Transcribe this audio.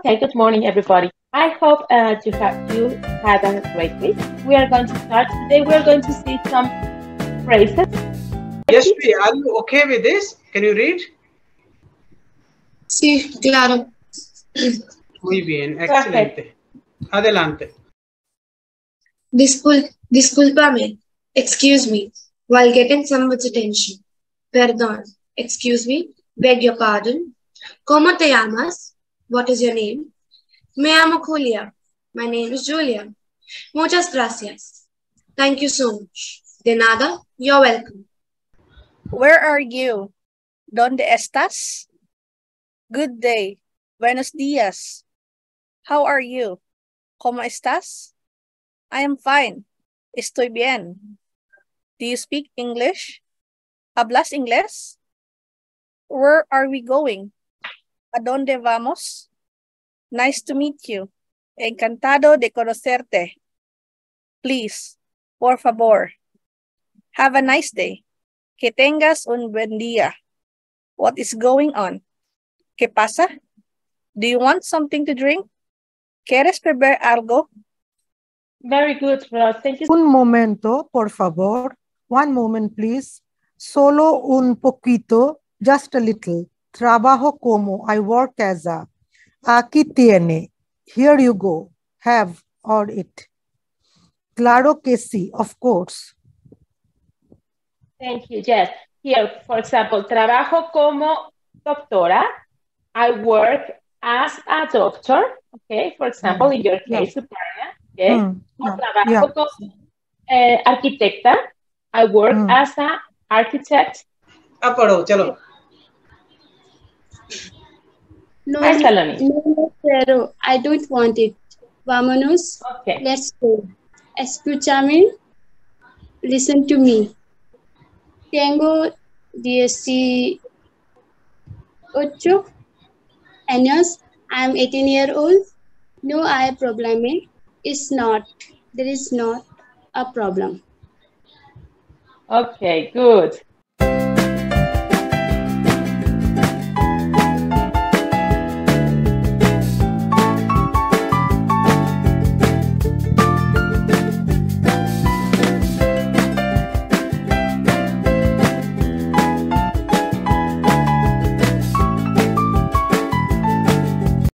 Okay, good morning, everybody. I hope you had a great week. We are going to start today. We are going to see some phrases. Yes, are you okay with this? Can you read? Sí, claro. Muy bien, excelente. Adelante. Discúlpame. Excuse me. While getting someone's attention. Perdón. Excuse me. Beg your pardon. ¿Cómo te llamas? What is your name? Me llamo Julia. My name is Julia. Muchas gracias. Thank you so much. De nada. You're welcome. Where are you? ¿Dónde estás? Good day. Buenos días. How are you? ¿Cómo estás? I am fine. Estoy bien. Do you speak English? ¿Hablas inglés? Where are we going? ¿A dónde vamos? Nice to meet you. Encantado de conocerte. Please, por favor. Have a nice day. Que tengas un buen día. What is going on? ¿Qué pasa? Do you want something to drink? ¿Quieres beber algo? Very good, Ross. Thank you. Un momento, por favor. One moment, please. Solo un poquito, just a little. Trabajo como, I work as a. Aquí tiene. Here you go. Have or it. Claro que sí, of course. Thank you. Yes. Here, for example, trabajo como doctora. I work as a doctor. Okay. For example, in your case, Suparna. Okay. Trabajo como arquitecta. I work as an architect. Paro, chalo. No, no, pero I don't want it. Vámonos. Okay. Let's go. Escúchame. Listen to me. Tengo 18 años. I'm 18 years old. No hay problema. It's not. There is not a problem. Okay, good.